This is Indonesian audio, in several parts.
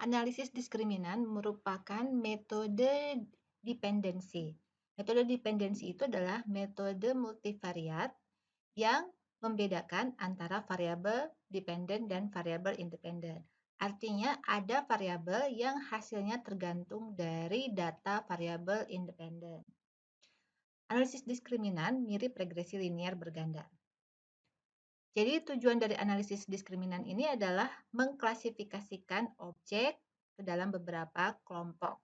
Analisis diskriminan merupakan metode dependensi. Metode dependensi itu adalah metode multivariat yang membedakan antara variabel dependen dan variabel independen. Artinya ada variabel yang hasilnya tergantung dari data variabel independen. Analisis diskriminan mirip regresi linier berganda. Jadi tujuan dari analisis diskriminan ini adalah mengklasifikasikan objek ke dalam beberapa kelompok.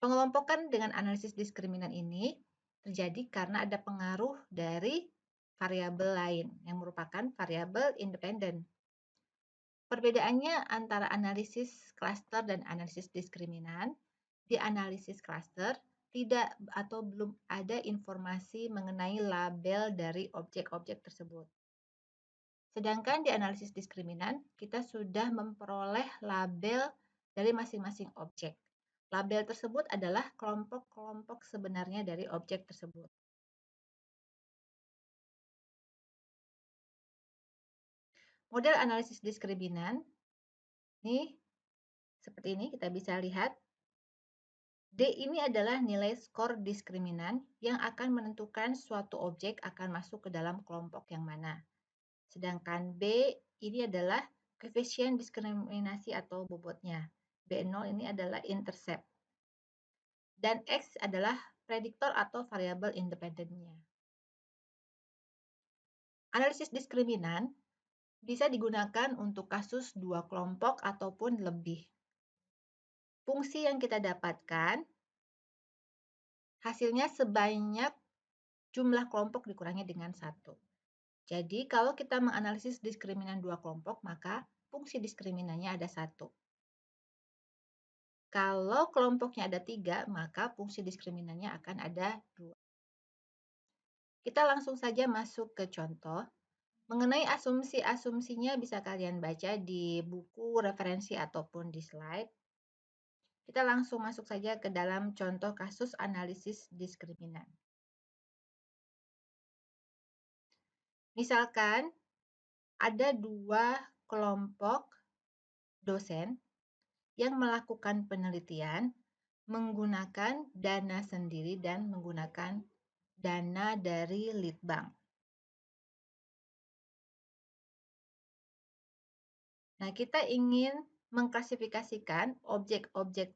Pengelompokan dengan analisis diskriminan ini terjadi karena ada pengaruh dari variabel lain yang merupakan variabel independen. Perbedaannya antara analisis klaster dan analisis diskriminan, di analisis klaster tidak atau belum ada informasi mengenai label dari objek-objek tersebut. Sedangkan di analisis diskriminan, kita sudah memperoleh label dari masing-masing objek. Label tersebut adalah kelompok-kelompok sebenarnya dari objek tersebut. Model analisis diskriminan ini seperti ini, kita bisa lihat. D ini adalah nilai skor diskriminan yang akan menentukan suatu objek akan masuk ke dalam kelompok yang mana. Sedangkan B ini adalah koefisien diskriminasi atau bobotnya. B0 ini adalah intercept. Dan X adalah prediktor atau variabel independennya. Analisis diskriminan bisa digunakan untuk kasus dua kelompok ataupun lebih. Fungsi yang kita dapatkan hasilnya sebanyak jumlah kelompok dikurangi dengan 1. Jadi kalau kita menganalisis diskriminan dua kelompok, maka fungsi diskriminannya ada 1. Kalau kelompoknya ada 3, maka fungsi diskriminannya akan ada 2. Kita langsung saja masuk ke contoh. Mengenai asumsi-asumsinya bisa kalian baca di buku referensi ataupun di slide. Kita langsung masuk saja ke dalam contoh kasus analisis diskriminan. Misalkan ada dua kelompok dosen yang melakukan penelitian menggunakan dana sendiri dan menggunakan dana dari Litbang. Nah, kita ingin mengklasifikasikan objek-objek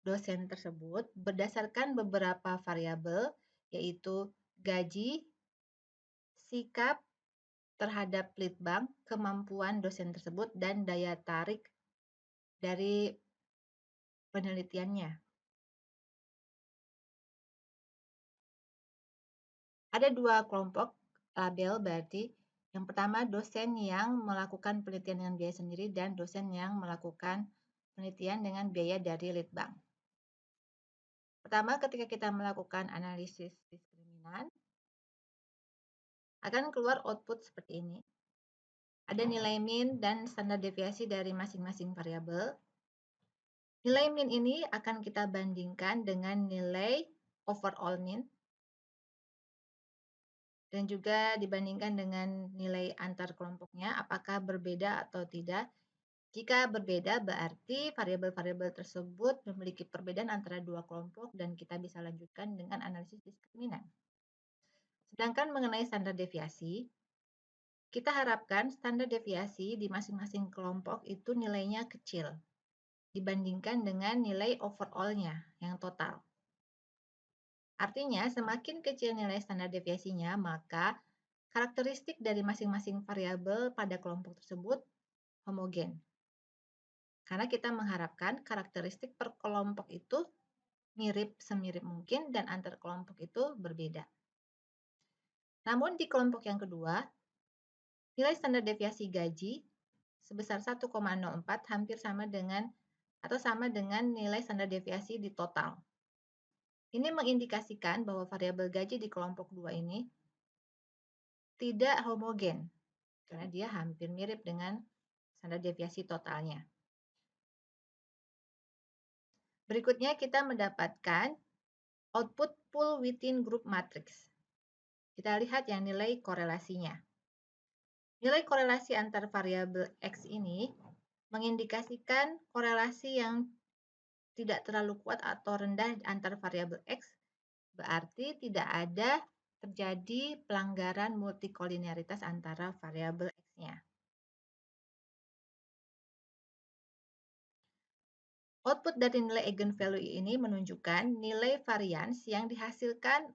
dosen tersebut berdasarkan beberapa variabel, yaitu gaji, sikap terhadap Litbang, kemampuan dosen tersebut, dan daya tarik dari penelitiannya. Ada dua kelompok label berarti. Yang pertama dosen yang melakukan penelitian dengan biaya sendiri dan dosen yang melakukan penelitian dengan biaya dari Litbang. Pertama, ketika kita melakukan analisis diskriminan, akan keluar output seperti ini. Ada nilai min dan standar deviasi dari masing-masing variabel. Nilai min ini akan kita bandingkan dengan nilai overall min dan juga dibandingkan dengan nilai antar kelompoknya, apakah berbeda atau tidak. Jika berbeda, berarti variabel-variabel tersebut memiliki perbedaan antara dua kelompok dan kita bisa lanjutkan dengan analisis diskriminan. Sedangkan mengenai standar deviasi, kita harapkan standar deviasi di masing-masing kelompok itu nilainya kecil dibandingkan dengan nilai overall-nya yang total. Artinya, semakin kecil nilai standar deviasinya, maka karakteristik dari masing-masing variabel pada kelompok tersebut homogen. Karena kita mengharapkan karakteristik per kelompok itu mirip semirip mungkin dan antar kelompok itu berbeda. Namun di kelompok yang kedua, nilai standar deviasi gaji sebesar 1,04 hampir sama dengan atau sama dengan nilai standar deviasi di total. Ini mengindikasikan bahwa variabel gaji di kelompok 2 ini tidak homogen karena dia hampir mirip dengan standar deviasi totalnya. Berikutnya kita mendapatkan output pool within group matrix. Kita lihat yang nilai korelasinya. Nilai korelasi antar variabel X ini mengindikasikan korelasi yang tidak terlalu kuat atau rendah antar variabel X, berarti tidak ada terjadi pelanggaran multikolinearitas antara variabel X-nya. Output dari nilai eigenvalue ini menunjukkan nilai varians yang dihasilkan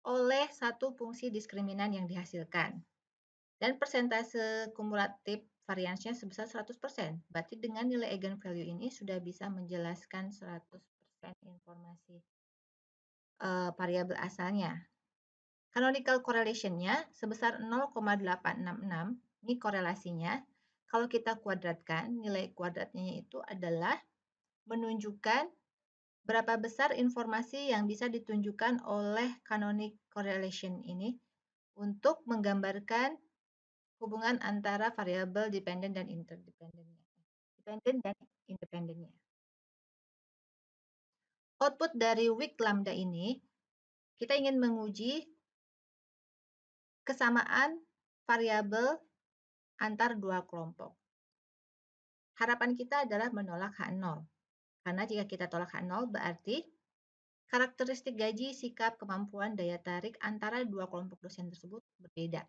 oleh satu fungsi diskriminan yang dihasilkan. Dan persentase kumulatif variansnya sebesar 100%. Berarti dengan nilai eigenvalue ini sudah bisa menjelaskan 100% informasi variabel asalnya. Canonical correlation-nya sebesar 0,866. Ini korelasinya. Kalau kita kuadratkan, nilai kuadratnya itu adalah menunjukkan berapa besar informasi yang bisa ditunjukkan oleh canonic correlation ini untuk menggambarkan hubungan antara variabel dependen dan interdependennya. Dependen dan independennya. Output dari weak lambda ini, kita ingin menguji kesamaan variabel antar dua kelompok. Harapan kita adalah menolak H0. Karena jika kita tolak H0 berarti karakteristik gaji, sikap, kemampuan, daya tarik antara dua kelompok dosen tersebut berbeda.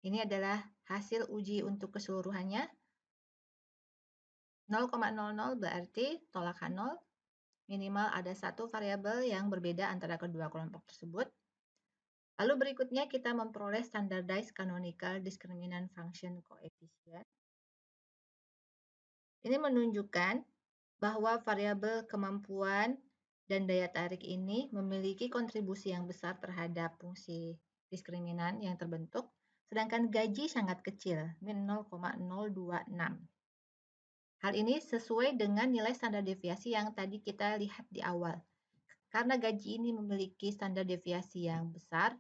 Ini adalah hasil uji untuk keseluruhannya. 0,00 berarti tolak H0, minimal ada satu variabel yang berbeda antara kedua kelompok tersebut. Lalu berikutnya kita memperoleh standardized canonical discriminant function coefficient. Ini menunjukkan bahwa variabel kemampuan dan daya tarik ini memiliki kontribusi yang besar terhadap fungsi diskriminan yang terbentuk, sedangkan gaji sangat kecil, min 0,026. Hal ini sesuai dengan nilai standar deviasi yang tadi kita lihat di awal. Karena gaji ini memiliki standar deviasi yang besar,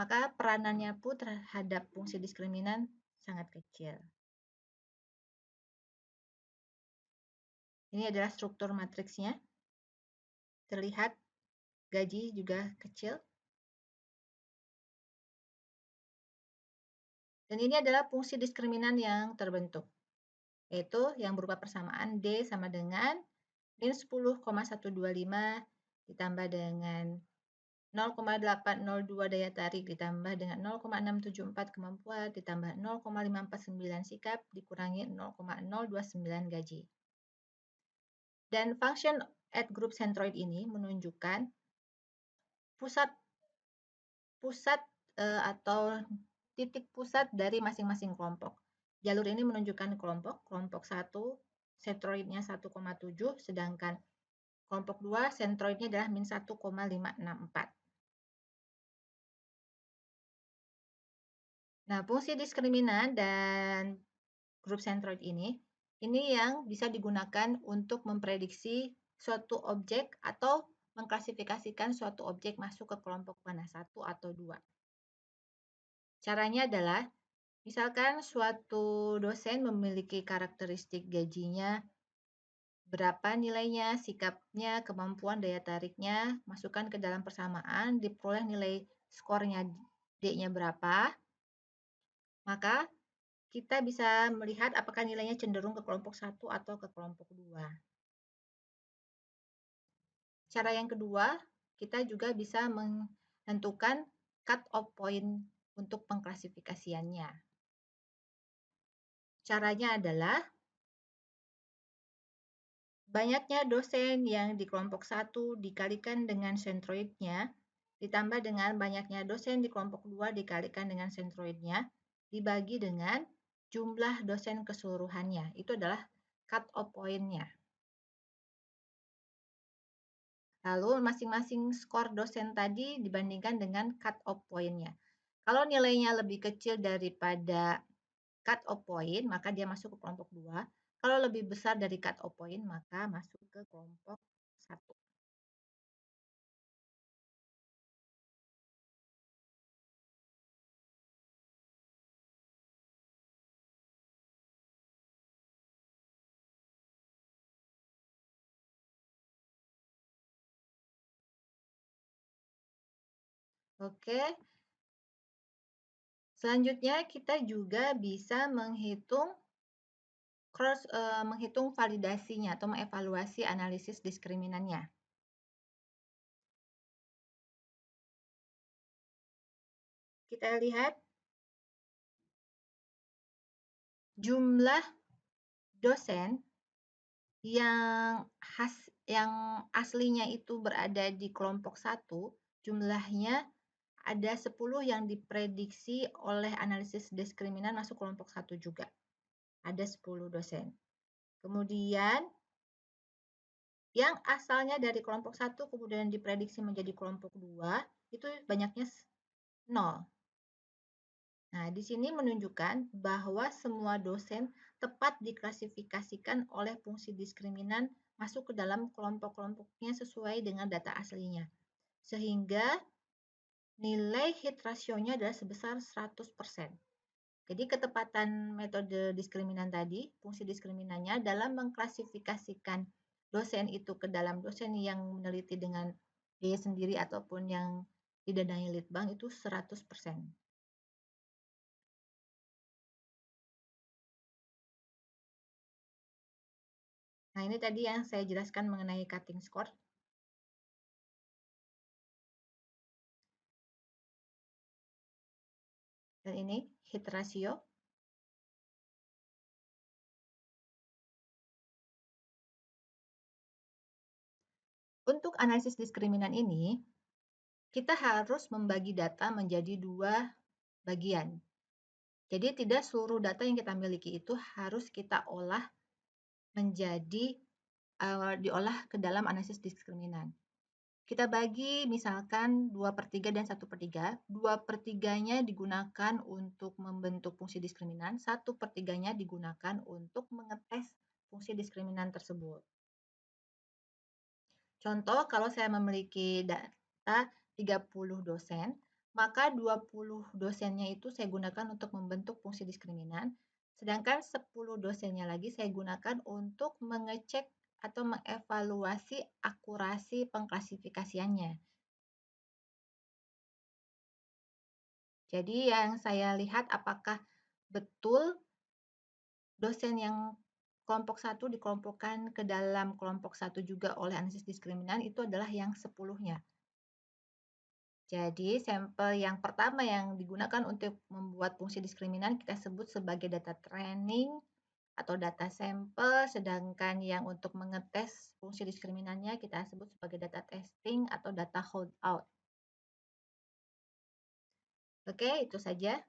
maka peranannya pun terhadap fungsi diskriminan sangat kecil. Ini adalah struktur matriksnya. Terlihat gaji juga kecil. Dan ini adalah fungsi diskriminan yang terbentuk, yaitu yang berupa persamaan D sama dengan min 10,125 ditambah dengan 0,802 daya tarik ditambah dengan 0,674 kemampuan ditambah 0,549 sikap dikurangi 0,029 gaji. Dan function at group centroid ini menunjukkan pusat atau titik pusat dari masing-masing kelompok. Jalur ini menunjukkan kelompok 1 centroidnya 1,7 sedangkan kelompok 2 centroidnya adalah min 1,564. Nah, fungsi diskriminan dan grup centroid ini yang bisa digunakan untuk memprediksi suatu objek atau mengklasifikasikan suatu objek masuk ke kelompok mana, 1 atau 2. Caranya adalah, misalkan suatu dosen memiliki karakteristik gajinya, berapa nilainya, sikapnya, kemampuan, daya tariknya, masukkan ke dalam persamaan, diperoleh nilai skornya D-nya berapa, maka kita bisa melihat apakah nilainya cenderung ke kelompok 1 atau ke kelompok 2. Cara yang kedua, kita juga bisa menentukan cut-off point untuk pengklasifikasiannya. Caranya adalah banyaknya dosen yang di kelompok 1 dikalikan dengan sentroidnya, ditambah dengan banyaknya dosen di kelompok 2 dikalikan dengan sentroidnya, dibagi dengan jumlah dosen keseluruhannya. Itu adalah cut-off point-nya. Lalu masing-masing skor dosen tadi dibandingkan dengan cut-off point-nya. Kalau nilainya lebih kecil daripada cut-off point, maka dia masuk ke kelompok 2. Kalau lebih besar dari cut-off point, maka masuk ke kelompok 1. Oke, selanjutnya kita juga bisa menghitung validasinya atau mengevaluasi analisis diskriminannya. Kita lihat jumlah dosen yang aslinya itu berada di kelompok 1, jumlahnya ada 10 yang diprediksi oleh analisis diskriminan masuk kelompok 1 juga. Ada 10 dosen. Kemudian yang asalnya dari kelompok 1 kemudian diprediksi menjadi kelompok 2, itu banyaknya 0. Nah, di sini menunjukkan bahwa semua dosen tepat diklasifikasikan oleh fungsi diskriminan masuk ke dalam kelompok-kelompoknya sesuai dengan data aslinya. Sehingga nilai hit ratio-nya adalah sebesar 100%. Jadi ketepatan metode diskriminan tadi, fungsi diskriminannya dalam mengklasifikasikan dosen itu ke dalam dosen yang meneliti dengan biaya sendiri ataupun yang didanai litbang itu 100%. Nah, ini tadi yang saya jelaskan mengenai cutting score. Dan ini hit ratio. Untuk analisis diskriminan ini, kita harus membagi data menjadi 2 bagian. Jadi tidak seluruh data yang kita miliki itu harus kita olah diolah ke dalam analisis diskriminan. Kita bagi misalkan 2/3 dan 1/3. 2/3-nya digunakan untuk membentuk fungsi diskriminan, 1/3-nya digunakan untuk mengetes fungsi diskriminan tersebut. Contoh, kalau saya memiliki data 30 dosen, maka 20 dosennya itu saya gunakan untuk membentuk fungsi diskriminan, sedangkan 10 dosennya lagi saya gunakan untuk mengecek atau mengevaluasi akurasi pengklasifikasiannya. Jadi yang saya lihat apakah betul dosen yang kelompok 1 dikelompokkan ke dalam kelompok 1 juga oleh analisis diskriminan itu adalah yang 10-nya. Jadi sampel yang pertama yang digunakan untuk membuat fungsi diskriminan kita sebut sebagai data training atau data sampel, sedangkan yang untuk mengetes fungsi diskriminannya kita sebut sebagai data testing atau data holdout. Oke, itu saja.